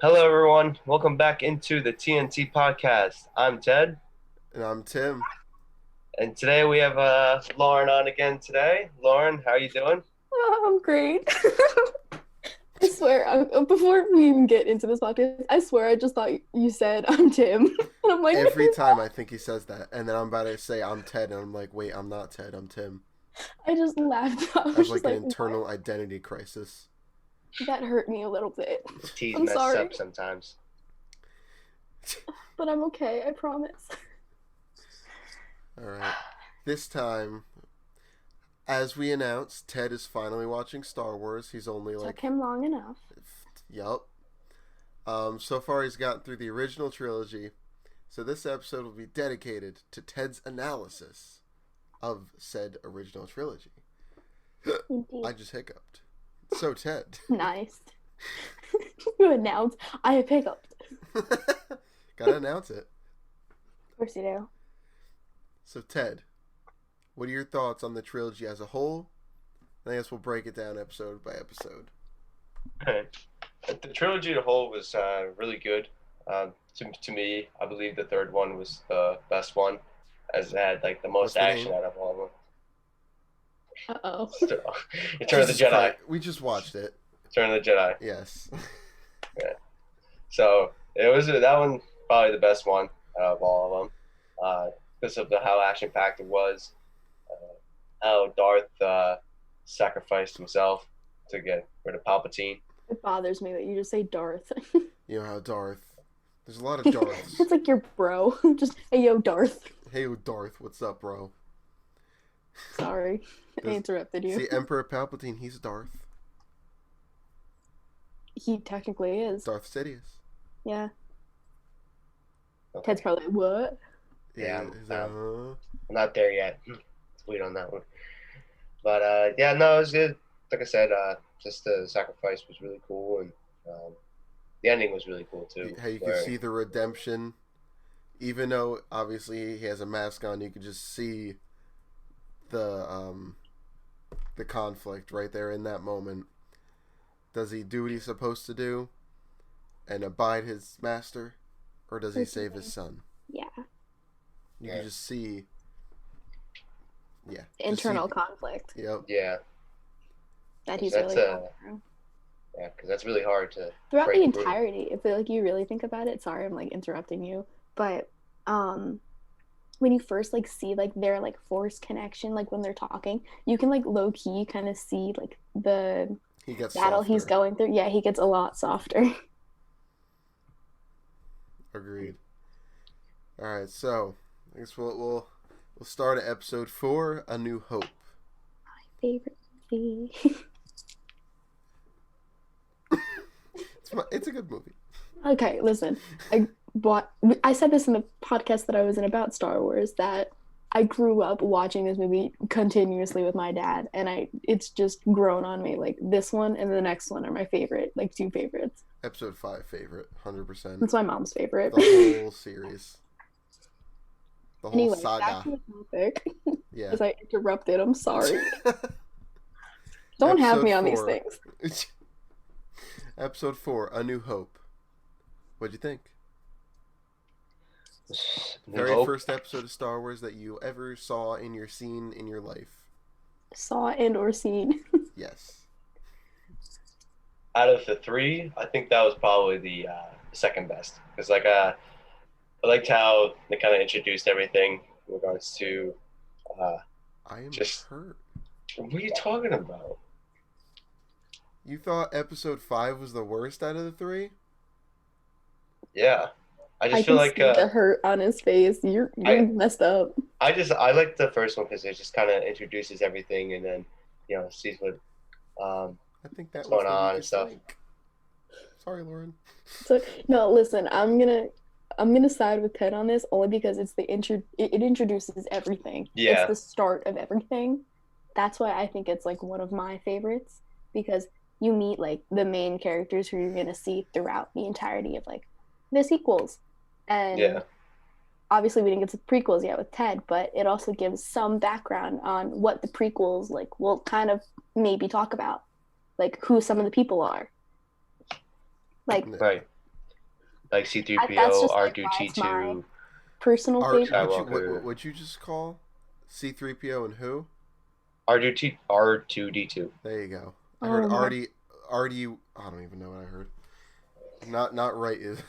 Hello, everyone. Welcome back into the TnT podcast. I'm Ted, And I'm Tim. and today we have Lauren on again. Today, Lauren, how are you doing? Oh, I'm great. I swear, before we even get into this podcast, I swear I just thought you said I'm Tim. And I'm like, Every no. time I think he says that, and then I'm about to say I'm Ted, and I'm like, wait, I'm not Ted, I'm Tim. I just laughed. I I have was just like an like, what? internal identity crisis. That hurt me a little bit. The T's I'm mess sorry, up sometimes. but I'm okay, I promise. All right. This time, as we announced, Ted is finally watching Star Wars. He's only Took like, him long enough. yup. So far, he's gotten through the original trilogy. So this episode will be dedicated to Ted's analysis of said original trilogy. Indeed. I just hiccuped. So, Ted. Nice. You announced I have hiccuped. Gotta announce it. Of course you do. So, Ted, what are your thoughts on the trilogy as a whole? I guess we'll break it down episode by episode. The trilogy as a whole was really good. To me, I believe the third one was the best one, as it had like the most What's the action name? out of all of them. Uh-oh. So, Return of the Jesus Jedi. Christ, we just watched it. Return of the Jedi. Yes. Yeah. So it was that one probably the best one out of all of them, because of how action packed it was. How Darth sacrificed himself to get rid of Palpatine. It bothers me that you just say Darth. You know how Darth. There's a lot of Darths. It's like your bro. Just, hey, yo, Darth. Hey, Darth, what's up, bro? Sorry, I Does- interrupted you. See, Emperor Palpatine, he's Darth. He technically is. Darth Sidious. Yeah. Okay. Ted's probably like, what? Yeah, He's like, I'm not there yet. Let's wait on that one. But yeah, no, it was good. Like I said, just the sacrifice was really cool, and the ending was really cool too. How you can where- see the redemption. Even though, obviously, he has a mask on, you can just see the conflict right there in that moment. Does he do what he's supposed to do and abide his master, or does he save his son? Yeah. You Yeah. can just see, yeah, Internal just conflict see, yep. Yeah, that he's That's, really going through. yeah, because that's really hard to Throughout the break through. entirety, if like you really think about it, sorry, I'm like interrupting you, but when you first like see like their like force connection, like when they're talking, you can like low key kind of see like the He gets battle he's softer. going through. Yeah, he gets a lot softer. Agreed. All right, so I guess we'll start at episode 4, A New Hope. Favorite movie. It's a good movie. Okay, listen. I said this in the podcast that I was in about Star Wars that I grew up watching this movie continuously with my dad, and it's just grown on me. Like this one and the next one are my favorite, like two favorites. Episode 5 favorite, 100%. That's my mom's favorite. The whole series. The whole Anyway, saga. back to the topic. Yeah. As I interrupted, I'm sorry. Don't have me on these Episode things. Episode 4, A New Hope. What'd you think? New Very Hope. first episode of Star Wars that you ever saw in your scene in your life. Saw and or seen. Yes. Out of the three, I think that was probably the second best. Because I liked how they kind of introduced everything in regards to I am Just- hurt. what are you talking about? You thought episode 5 was the worst out of the 3? Yeah, I I just feel can like see the hurt on his face. You're I- messed up. I like the first one because it just kind of introduces everything and then sees what I think that What's was going the on and weakest stuff. link. Sorry, Lauren. So no, listen, I'm gonna side with Ted on this only because it's it introduces everything. Yeah. It's the start of everything. That's why I think it's like one of my favorites because you meet like the main characters who you're gonna see throughout the entirety of like the sequels. And Yeah. obviously we didn't get to prequels yet with Ted, but it also gives some background on what the prequels like will kind of maybe talk about. Like who some of the people are. Like Right. like That's C-3PO, just like why it's my R2-D2, personal Are favorite. what you Skywalker, what you just call C-3PO and who? R2-D2. There you go. I heard Oh my. Artie. I don't even know what I heard. Not right is.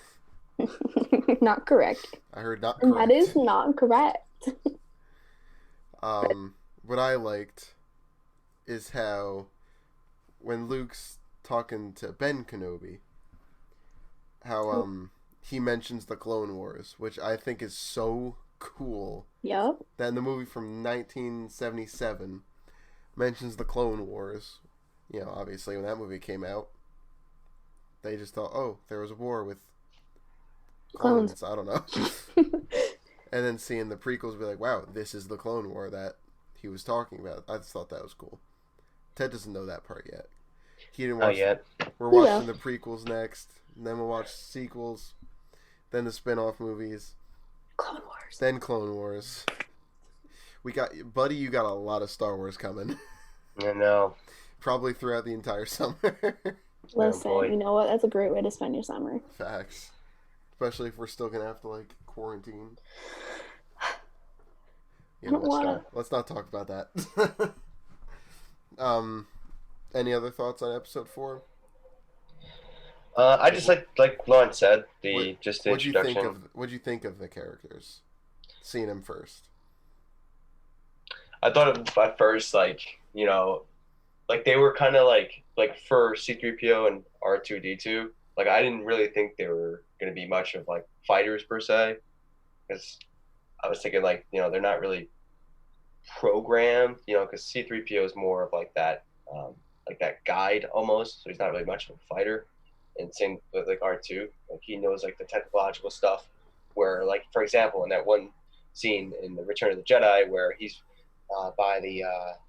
Not correct. I heard not And that is correct. not correct. What I liked is how when Luke's talking to Ben Kenobi, how he mentions the Clone Wars, which I think is so cool. Yep. That in the movie from 1977 mentions the Clone Wars. You know, obviously when that movie came out, they just thought, oh, there was a war with Clones. clones. I don't know. And then seeing the prequels, be like, wow, this is the Clone War that he was talking about. I just thought that was cool. Ted doesn't know that part yet. He didn't Not watch. yet. We're He watching will. the prequels next, and then we'll watch sequels, then the spin-off movies, Clone Wars. then Clone Wars. We got, buddy, you got a lot of Star Wars coming. I know. Probably throughout the entire summer. Listen, boy. you know what? That's a great way to spend your summer. Facts. Especially if we're still gonna have to like quarantine. I don't want Let's not talk about that. Any other thoughts on episode 4? I just like Lauren said, What just the What'd you think introduction. What'd you think of the characters? Seeing them first. I thought at first, like they were kind of like for C-3PO and R2-D2. Like I didn't really think they were gonna be much of like fighters per se, because I was thinking they're not really programmed, because C-3PO is more of like that guide almost, so he's not really much of a fighter. And same with like R2, like he knows like the technological stuff. Where like for example, in that one scene in the Return of the Jedi, where he's by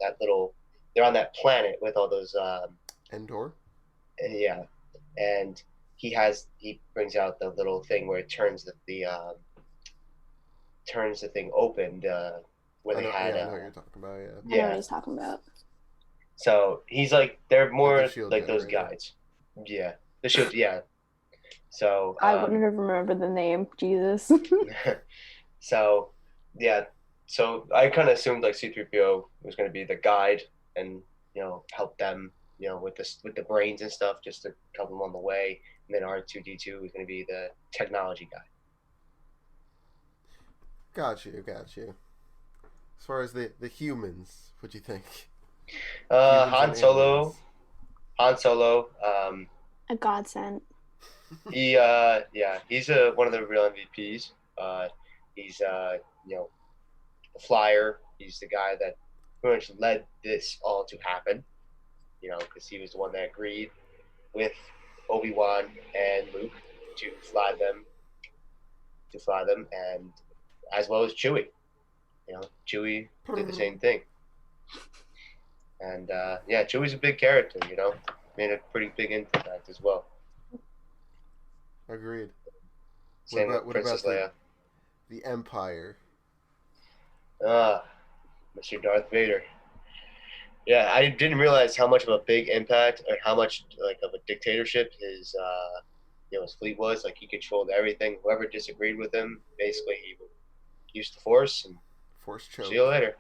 that little, they're on that planet with all those Endor? yeah, and he brings out the little thing where it turns the thing open, where they had I know what you're talking about. Yeah, I know what yeah. he's talking about. So he's like they're like the more shield like those generator. guides. Yeah, the shield. Yeah. So I wouldn't have remembered the name. Jesus. so yeah, so I kind of assumed like C-3PO was going to be the guide and help them with the brains and stuff just to help them on the way, and then R2-D2 was going to be the technology guy. Got you. As far as the humans, what do you think? Han Solo. Han Solo. A godsend. He's one of the real MVPs. He's the flyer. He's the guy that pretty much led this all to happen. Because he was the one that agreed with Obi-Wan and Luke to fly them, and as well as Chewie. Chewie did the same thing. And Chewie's a big character. Made a pretty big impact as well. Agreed. Same with What Princess about Leia. the Empire? Mr. Darth Vader. Yeah, I didn't realize how much of a big impact or how much like of a dictatorship his fleet was. Like he controlled everything. Whoever disagreed with him, basically he would use the Force and Force choke. see you later.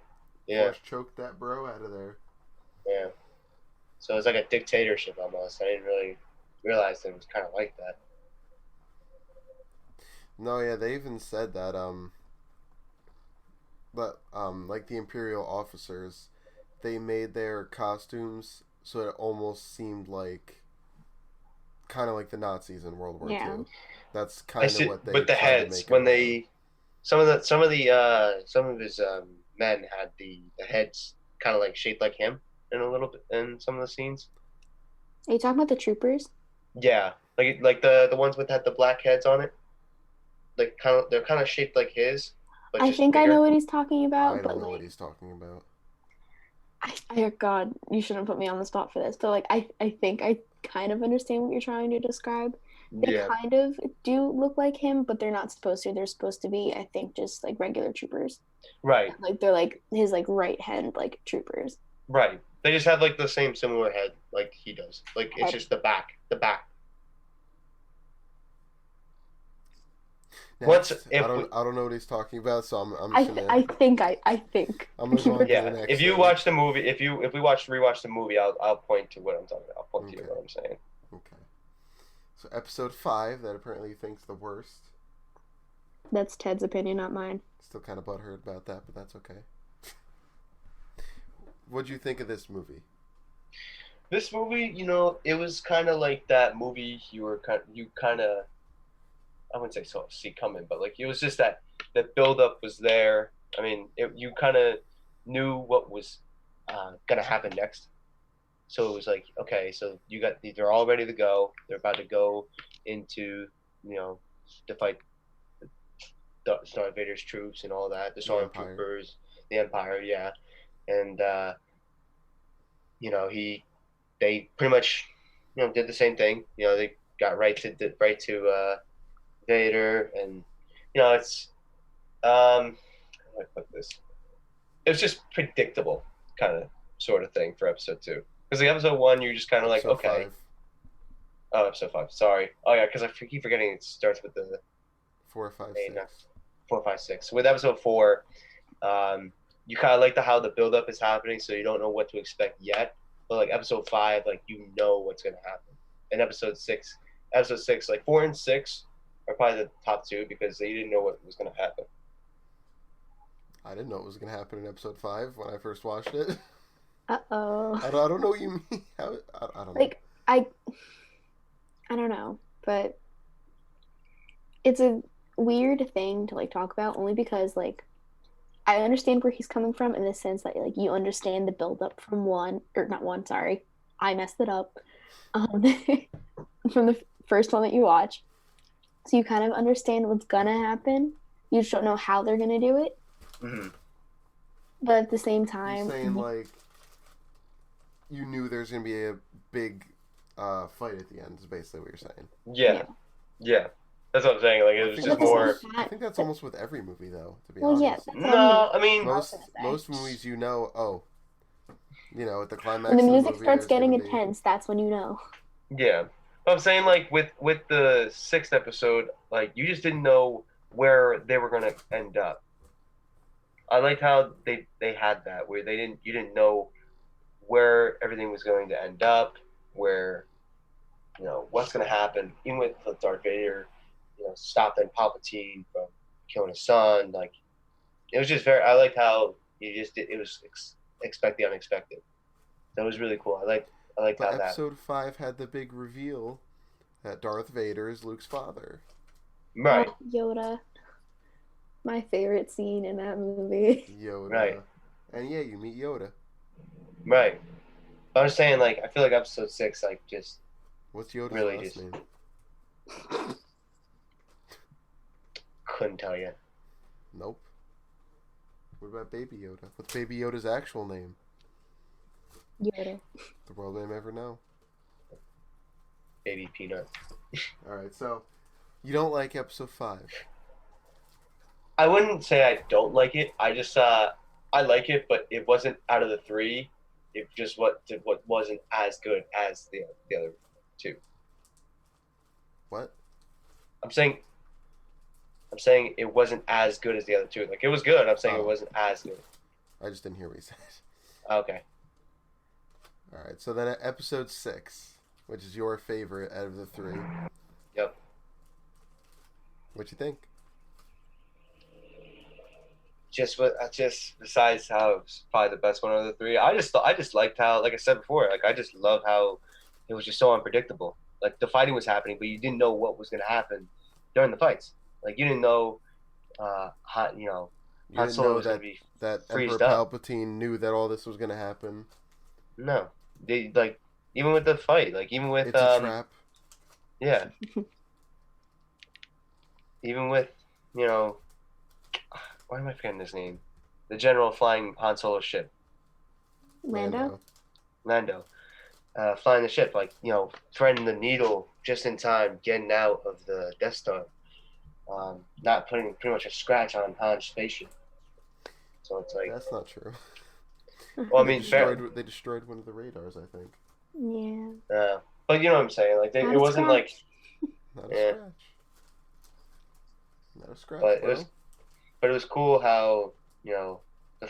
Yeah, Force choked that bro out of there. yeah. So it was like a dictatorship almost. I didn't really realize that it was kind of like that. No, yeah, they even said that like the Imperial officers, they made their costumes so it almost seemed like kind of like the Nazis in World War II. That's kind of what they But the tried to heads make when it they some of his men had the heads kind of like shaped like him in a little bit in some of the scenes. Are you talking about the troopers? Yeah, like the ones with had the black heads on it. Like they're kind of shaped like his, but I just think I bigger. know what he's talking about, I but don't know like, what he's talking about. God, you shouldn't put me on the spot for this. But like, I think I kind of understand what you're trying to describe. They Yeah, kind of do look like him, but they're not supposed to. They're supposed to be, I think, just like regular troopers. right, Like they're like his like right hand like troopers. right. They just have like the same similar head like he does. Like it's Head. just the back. Once Next, if I don't know what he's talking about, so I'm I just th- gonna I think. I'm gonna go on to the yeah, next if you thing. watch the movie, if we rewatch the movie, I'll point to what I'm talking about. I'll point to you Okay. what I'm saying. Okay. So episode 5 that apparently he thinks the worst. That's Ted's opinion, not mine. Still kind of butthurt about that, but that's okay. What'd you think of this movie? This movie, it was kind of like that movie you kind of I wouldn't say so see coming, but like it was just that build up was there. I mean, you kind of knew what was gonna happen next, so it was like okay, so they're all ready to go. They're about to go into to fight the Darth Vader's troops and all that, the The Empire. stormtroopers, the Empire, yeah, and he they pretty much did the same thing. They got right to Vader, and it's how do I put this? It was just predictable, kind of sort of thing for episode 2. Because the episode 1, you're just kind of like, Episode okay. 5. Oh, episode 5. Sorry. Oh yeah, because I keep forgetting it starts with the 4, 5, main 6. 4, 5, 6. With episode 4, you kind of like the build-up is happening, so you don't know what to expect yet. But like episode 5, like you know what's gonna happen. And episode 6, like 4 and 6 are probably the top 2 because they didn't know what was gonna happen. I didn't know it was gonna happen in episode 5 when I first watched it. Uh-oh. I don't know what you mean. I don't know. Like, I don't know, but it's a weird thing to like talk about only because like I understand where he's coming from in the sense that like you understand the build up from one or not one, sorry. I messed it up. Um, from the first one that you watch. So you kind of understand what's gonna happen. You just don't know how they're gonna do it. Mm-hmm. But at the same You're time, saying like you knew there's gonna be a big fight at the end. Is basically what you're saying. Yeah. That's what I'm saying. Like it was just more. I think that's almost with every movie, though. To be well, yeah, honest. that's No, I mean most movies, at the climax. When the of music movie, starts there's getting gonna be- intense, that's when you know. Yeah. But I'm saying like with the 6th episode, like you just didn't know where they were gonna end up. I liked how they had that where you didn't know where everything was going to end up, where what's gonna happen, even with Darth Vader, stopping Palpatine from killing his son. Like it was just very. I liked how you just did. It was expect the unexpected. That was really cool. I liked But how that. episode 5 had the big reveal that Darth Vader is Luke's father. Right. Oh, Yoda. My favorite scene in that movie. Yoda. Right. And yeah, you meet Yoda. Right. But I'm saying like I feel like episode 6 like just What's Yoda's really last just name? couldn't tell you. Nope. What about Baby Yoda? What's Baby Yoda's actual name? Yoda. The world may never know. Baby Peanut. Alright, so you don't like episode 5. I wouldn't say I don't like it. I just I like it, but it wasn't out of the 3. It just what wasn't as good as the other 2. What? I'm saying it wasn't as good as the other 2. Like it was good. I'm saying it wasn't as good. I just didn't hear what you said. Okay. Alright, so then episode 6, which is your favorite out of the 3. Yep. What you think? Just besides how it's probably the best one out of the 3. I just liked how, like I said before, like I just love how it was just so unpredictable. Like the fighting was happening, but you didn't know what was going to happen during the fights. Like you didn't know, how You Han didn't Solo know was going to be that Emperor freezed up. Palpatine knew that all this was going to happen. No, they like even with the fight, like even with It's a trap. yeah, even with why am I forgetting his name? The general flying Han Solo's ship, Lando? Lando, flying the ship, like threading the needle just in time, getting out of the Death Star, not putting pretty much a scratch on Han's spaceship. So it's like That's not true. well, I mean, fair. They destroyed one of the radars, I think. Yeah. But you know what I'm saying? Like Not it a wasn't scratch. like Not a Yeah. scratch. Not Or scraps, But bro. it was cool how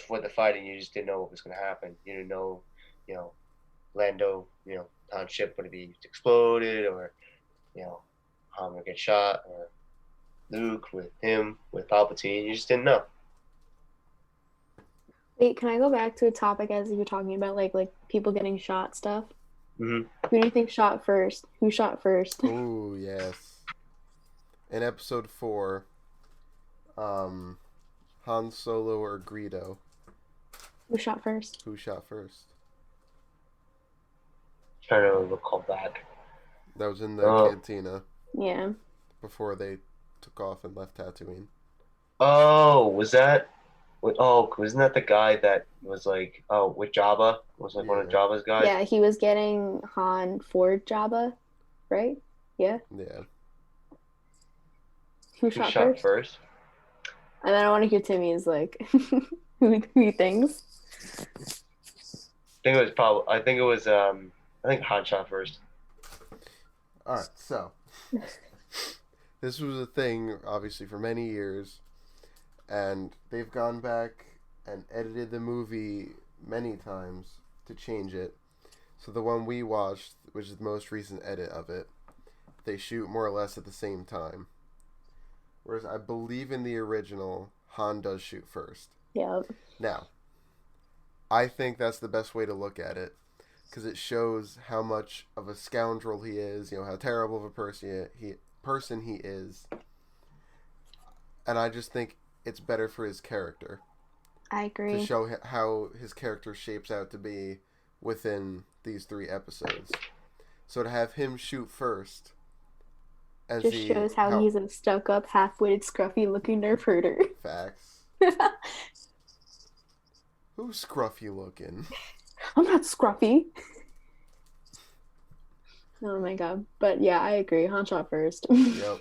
with the fighting, you just didn't know what was going to happen. You didn't know, you know, Lando, on ship would be exploded, or Han would get shot, or Luke with Palpatine. You just didn't know. Wait, can I go back to a topic as you were talking about like people getting shot stuff? Mm-hmm. Who do you think shot first? Who shot first? Oh yes. In episode 4, um, Han Solo or Greedo, Who shot first? who shot first? Trying to recall back. That was in the Oh, cantina Yeah. before they took off and left Tatooine. oh, was that? Oh, wasn't that the guy that was like, oh, with Jabba? Was like one of Yeah, Jabba's guys? Yeah, he was getting Han for Jabba, right? Yeah. yeah. Who Who shot shot first? first? And then I want to hear Timmy's like who he thinks. I think it was. I think Han shot first. All right, so this was a thing, obviously, for many years, and they've gone back and edited the movie many times to change it. So the one we watched, which is the most recent edit of it, they shoot more or less at the same time. Whereas I believe in the original, Han does shoot first. Yeah. Now, I think that's the best way to look at it, because it shows how much of a scoundrel he is, how terrible of a person he is, and I just think it's better for his character I to agree. show how his character shapes out to be within these 3 episodes. So to have him shoot first and Just see shows how how he's a stuck up, half witted, scruffy looking nerf herder. facts. Who's scruffy looking? I'm not scruffy. Oh my god. But yeah, I agree. Han shot first. Yep.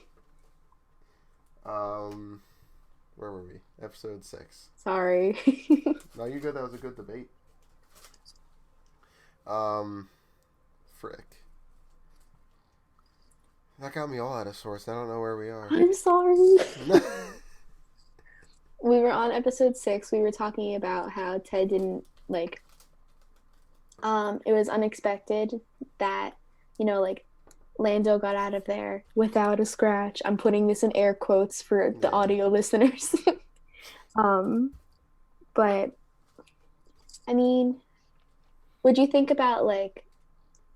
Where were we? Episode 6. Sorry. No, you good. That was a good debate. Um, frick. That got me all out of sorts. I don't know where we are. I'm sorry. We were on episode 6. We were talking about how Ted didn't like it was unexpected that, like Lando got out of there without a scratch. I'm putting this in air quotes for the Yeah. audio listeners. um but I mean, what'd you think about like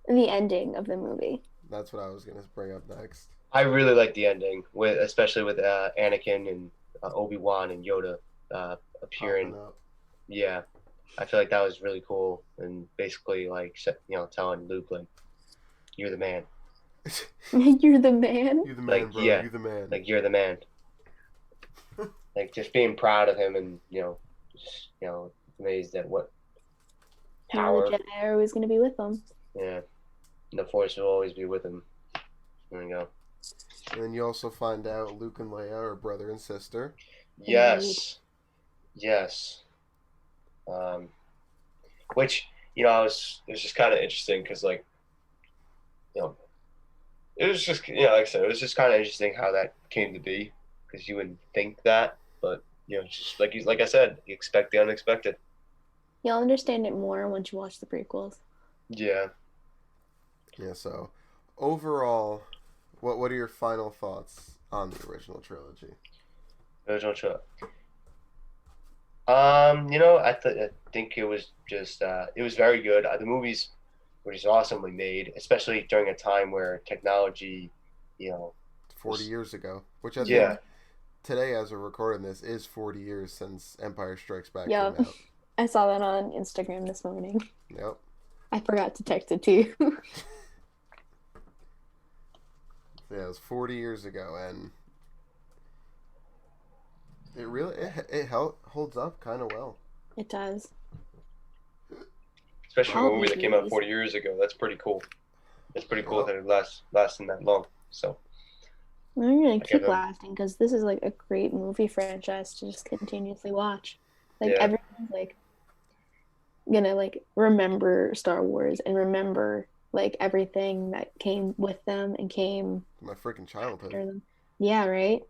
the ending of the movie? That's what I was gonna bring up next. I really like the ending, especially with Anakin and Obi-Wan and Yoda appearing. Popping up. Yeah, I feel like that was really cool, and basically like telling Luke like, "You're the man." You're the man. You the man, Like, bro. yeah. You the man. Like, you're the man. Like, just being proud of him, and just amazed at what The power. Jedi are always going to be with them. Yeah, and the Force will always be with him. There you go. And then you also find out Luke and Leia are brother and sister. Yes, yes. Which it was just kind of interesting because like it was just like I said, it was just kind of interesting how that came to be because you wouldn't think that, but just like I said, you expect the unexpected. You'll understand it more once you watch the prequels. Yeah. Yeah. So, overall, what are your final thoughts on the original trilogy? Original show. I think it was just it was very good. The movies were just awesomely made, especially during a time where technology, 40 years ago, which I yeah, think today, as we're recording this, is 40 years since Empire Strikes Back Yep. came out. I saw that on Instagram this morning. Yep. I forgot to text it to you. Yeah, it was 40 years ago, and it really holds up kind of well. It does. especially for All a movie these that came out movies. 40 years ago. That's pretty cool. It's pretty cool Yep. that it lasting that long. So They're gonna I give keep them, lasting because this is like a great movie franchise to just continuously watch. Like yeah, everyone's like gonna like remember Star Wars and remember like everything that came with them and came My freaking childhood. after them. Yeah, right.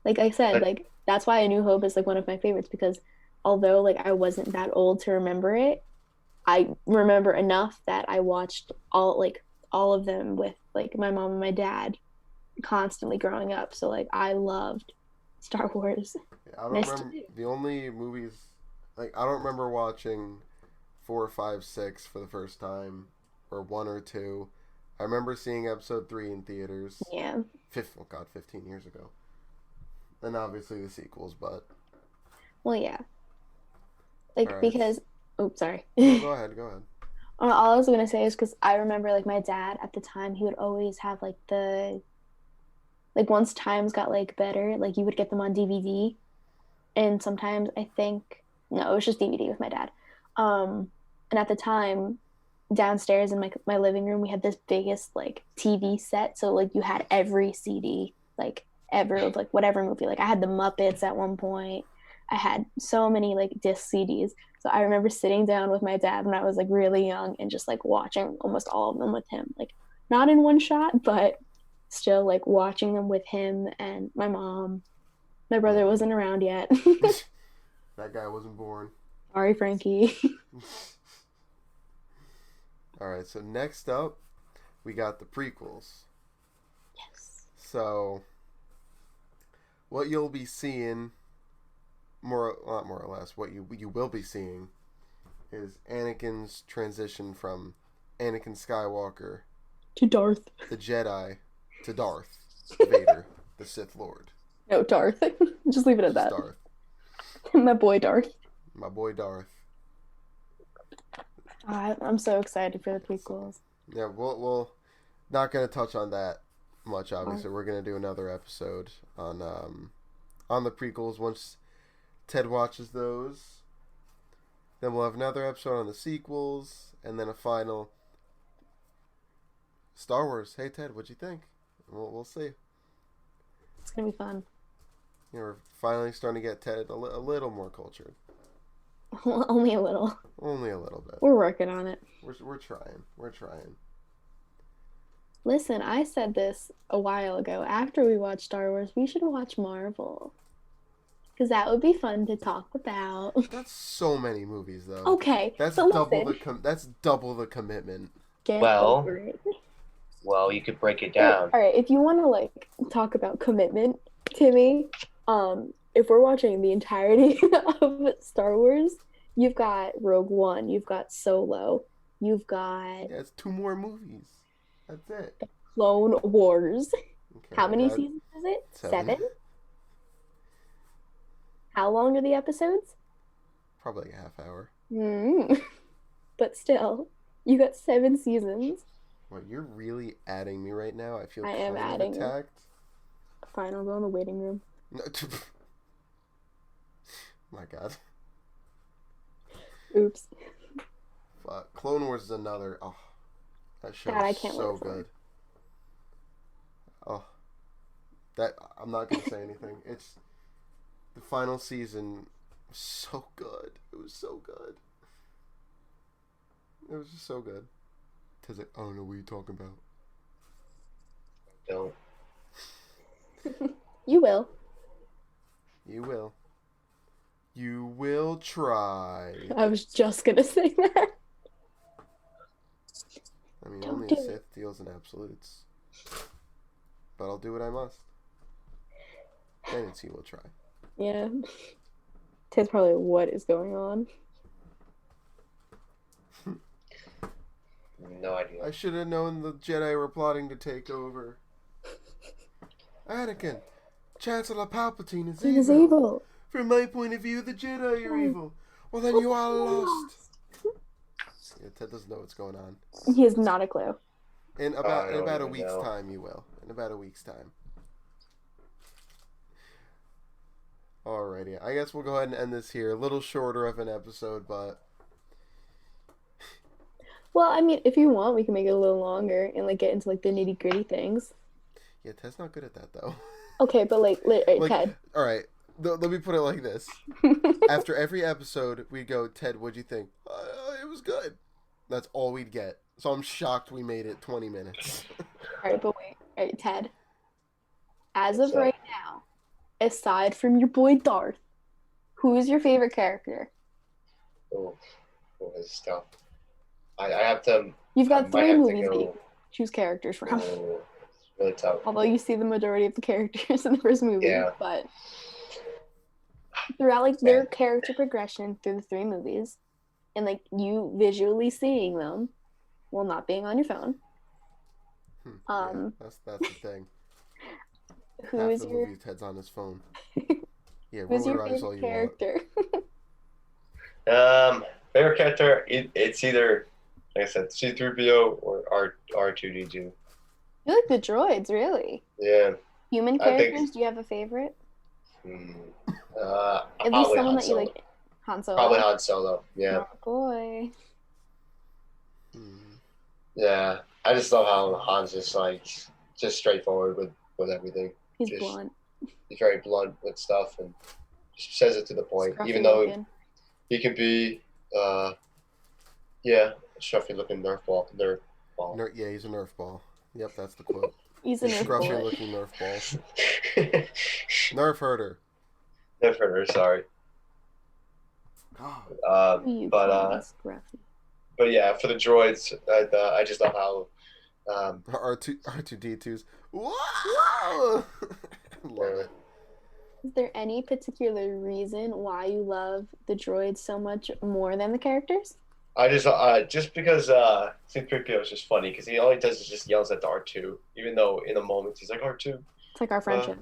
Like I said, But like that's why A New Hope is like one of my favorites because although like I wasn't that old to remember it, I remember enough that I watched all of them with like my mom and my dad constantly growing up. So like I loved Star Wars. I And I don't still remember do. the only movies. Like I don't remember watching 4, 5, 6 for the first time, or 1 or 2. I remember seeing episode 3 in theaters. Yeah. Oh God, 15 years ago. And obviously the sequels, but Well, yeah. all Like right. because oh sorry. No, go ahead. Go ahead. All I was gonna say is because I remember like my dad at the time he would always have like the like once times got like better, like you would get them on DVD. And sometimes I think no, it was just DVD with my dad. And at the time, downstairs in my living room, we had this biggest like TV set, so like you had every CD like ever of like whatever movie. Like I had the Muppets at one point. I had so many like disc CDs. So I remember sitting down with my dad when I was like really young and just like watching almost all of them with him. Like not in one shot, but still like watching them with him and my mom. My brother Mm. wasn't around yet. That guy wasn't born. Sorry, Frankie. All right. So next up, we got the prequels. Yes. So what you'll be seeing, not more or less, what you will be seeing is Anakin's transition from Anakin Skywalker, To Darth. the Jedi, to Darth Vader, the Sith Lord. No, Darth. Just leave it at Just that. Darth. My boy Darth. My boy Darth. I'm so excited for the So, prequels. yeah, we'll not gonna touch on that much. Oh, Obviously, we're gonna do another episode on the prequels once Ted watches those. Then we'll have another episode on the sequels, and then a final Star Wars. Hey Ted, what'd you think? We'll see. it's gonna be fun. You know, we're finally starting to get Ted a little more cultured. Only a little. Only a little bit. We're working on it. We're trying. We're trying. Listen, I said this a while ago. After we watch Star Wars, we should watch Marvel. Because that would be fun to talk about. That's so many movies, though. Okay, That's so double listen. that's double the commitment. Get well, over it. well, you could break it down. All right, if you want to like talk about commitment, Timmy, if we're watching the entirety of Star Wars, you've got Rogue One, you've got Solo, you've got Yeah, it's 2 more movies. That's it. Clone Wars. Okay, How I many got seasons is it? 7. 7? How long are the episodes? Probably like a half hour. But still, you got 7 seasons. What, you're really adding me right now? I feel I am kind of adding you. attacked. Fine, I'll go in the waiting room. No, my God. Oops. Fuck. Clone Wars is another. Oh, that show God, I is can't so wait for good. it. Oh, that I'm not gonna say anything. It's the final season. Was so good. It was so good. It was just so good. Ted's like, I don't know what you're talking about. Don't. You will. You will. You will try. I was just gonna say that. I mean, Don't only do a it. Sith deals in absolutes. But I'll do what I must. TnT will try. Yeah. Ted's probably what is going on. No idea. I should have known the Jedi were plotting to take over. Anakin, Chancellor Palpatine is He is evil. evil. From my point of view, the Jedi are evil. Well, then you are lost. Yeah, Ted doesn't know what's going on. He has not a clue. In I about don't a even week's know. time, you will. In about a week's time. Alrighty, I guess we'll go ahead and end this here. A little shorter of an episode, but Well, I mean, if you want, we can make it a little longer and like get into like the nitty gritty things. yeah, Ted's not good at that though. Okay, but like, Like, Ted. all right, let me put it like this: after every episode, we'd go, Ted, what'd you think? It was good. That's all we'd get. So I'm shocked we made it 20 minutes. All right, but wait. All right, Ted. As of So- right now, aside from your boy Darth, who is your favorite character? Oh, this is tough. I have to. You've I got might three have to movies that you go. can choose characters from. Oh, it's really tough. Although you see the majority of the characters in the first movie, Yeah. but throughout like Yeah. their character progression through the three movies, and like you visually seeing them while not being on your phone. Yeah, that's the thing. Who Half is the your movie Ted's on his phone. Yeah, who's roll your your eyes all favorite you want. character? Favorite character? It's either, like I said, C-3PO or R2D2. You like the droids, really? Yeah, Human I think. characters? Do you have a favorite? Hmm, At least probably someone Han that you Solo. like. Han Solo. Probably Han Solo. Yeah, Oh, boy. yeah. I just love how Han's just like just straightforward with everything. He's Just blunt. he's very blunt with stuff and just says it to the point. Scruffy Even though looking. he can be, yeah, a scruffy looking Nerf ball. Yeah, he's a Nerf ball. Yep, that's the quote. He's a Nerf Scruffy boy. looking Nerf ball. Nerf herder. Nerf herder, sorry. God. Who you But calling Scruffy? but yeah, for the droids, I just love how R2D2's. Whoa! Love it. Is there any particular reason why you love the droids so much more than the characters? I just because C-3PO is just funny because he all he does is just yells at the R2, even though in the moment he's like R2. It's like our friendship.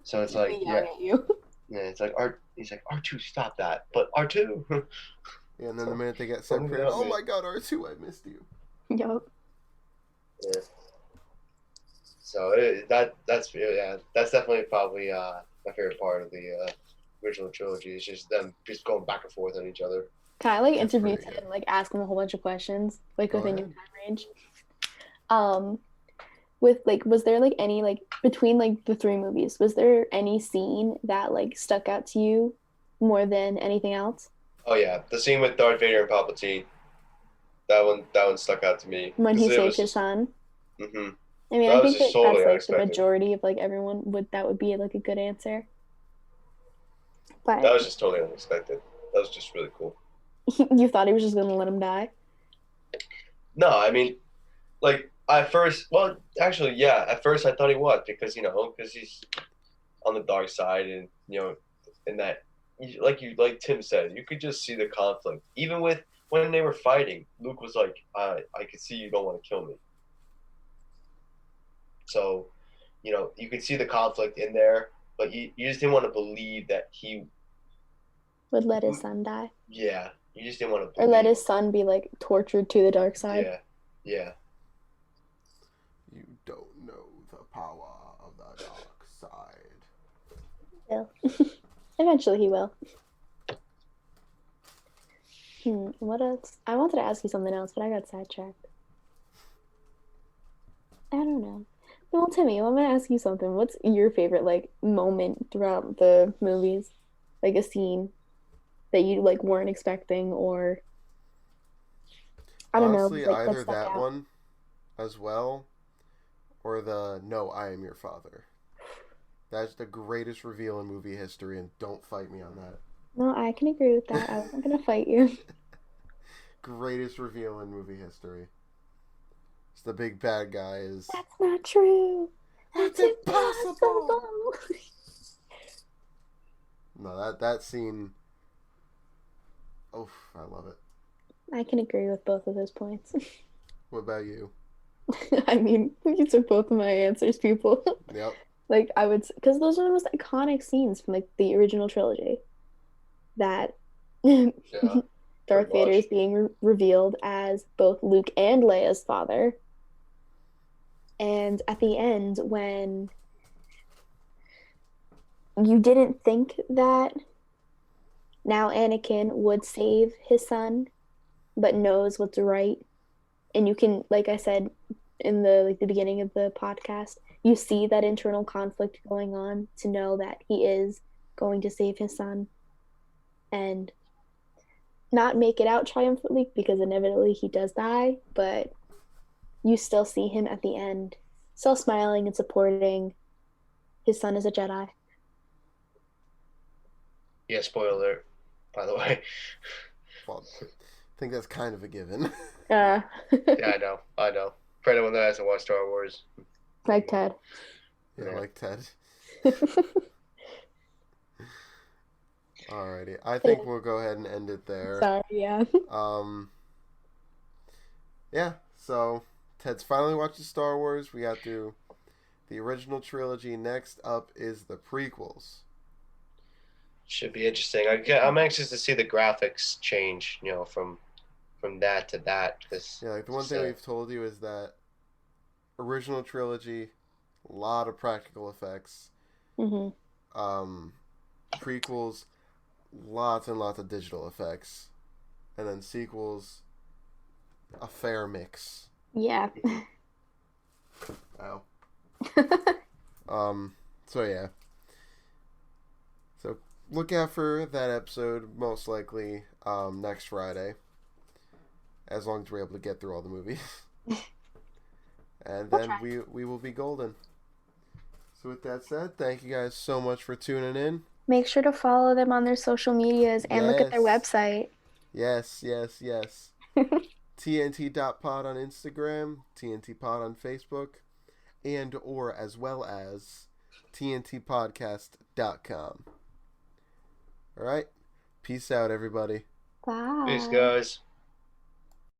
So it's like Me yeah, yelling at you. yeah, it's like He's like R2, stop that, but R2. Yeah, and then the So, minute they get something separated, about oh me. my god, R2, I missed you. Yup. Yeah. So that's definitely probably my favorite part of the original trilogy. Is just them just going back and forth on each other. Can I like That's interview pretty Ted good. and like ask him a whole bunch of questions like Go within your ahead. time range? With like, was there like any like between like the three movies? Was there any scene that like stuck out to you more than anything else? Oh yeah, the scene with Darth Vader and Palpatine. That one stuck out to me When he because it saved was his just. son? Hmm I mean, I That was think just that that's totally like the unexpected. majority of like everyone would be like a good answer. That But was just totally unexpected. That was just really cool. you thought he was just gonna let him die? No, I mean, like at first, well, actually, yeah, at first I thought he was because because he's on the dark side, and in that, like Tim said, you could just see the conflict. Even with when they were fighting, Luke was like, "I could see you don't want to kill me." So, you could see the conflict in there, but you just didn't want to believe that he, Would let his son die? yeah, you just didn't want to Or let believe. his son be like tortured to the dark side? Yeah, yeah. You don't know the power of the dark side. Will. Eventually he will. What else? I wanted to ask you something else, but I got sidetracked. I don't know. Well, Timmy, I'm gonna ask you something. What's your favorite like moment throughout the movies? Like a scene that you like weren't expecting, or I don't know, Honestly, like that either stuck that out. one as well, or the "No, I am your father." That's the greatest reveal in movie history, and don't fight me on that. No, I can agree with that. I wasn't gonna fight you. Greatest reveal in movie history. It's the big bad guy is. That's not true. That's That's impossible. impossible. No, that scene. Oh, I love it. I can agree with both of those points. What about you? I mean, you took both of my answers, people. Yep. Like I would, because those are the most iconic scenes from like the original trilogy. That Yeah, Darth pretty Vader much. is being revealed as both Luke and Leia's father. And at the end, when you didn't think that now Anakin would save his son, but knows what's right, and you can, like I said in the beginning of the podcast, you see that internal conflict going on to know that he is going to save his son and not make it out triumphantly because inevitably he does die, but you still see him at the end, still smiling and supporting His son is a Jedi. Yeah, spoiler alert, by the way. Well, I think that's kind of a given. Uh, Yeah, I know. For anyone that hasn't watched Star Wars, like Ted. Yeah, yeah. like Ted. Alrighty. I think we'll go ahead and end it there. Sorry, yeah. Um, yeah, so Ted's finally watching Star Wars. We got through the original trilogy. Next up is the prequels. Should be interesting. I'm anxious to see the graphics change. From that to that, because Yeah, like the one thing we've told you is that original trilogy, a lot of practical effects. hmm Um, prequels, lots and lots of digital effects. And then sequels, a fair mix. Yeah. Wow. So yeah. So look out for that episode, most likely next Friday. As long as we're able to get through all the movies. And then we will be golden. So with that said, thank you guys so much for tuning in. Make sure to follow them on their social medias and look at their Yes. website. Yes. TNT.pod on Instagram, TNT Pod on Facebook, and or as well as TNTpodcast.com. Alright? Peace out, everybody. peace, Bye. guys.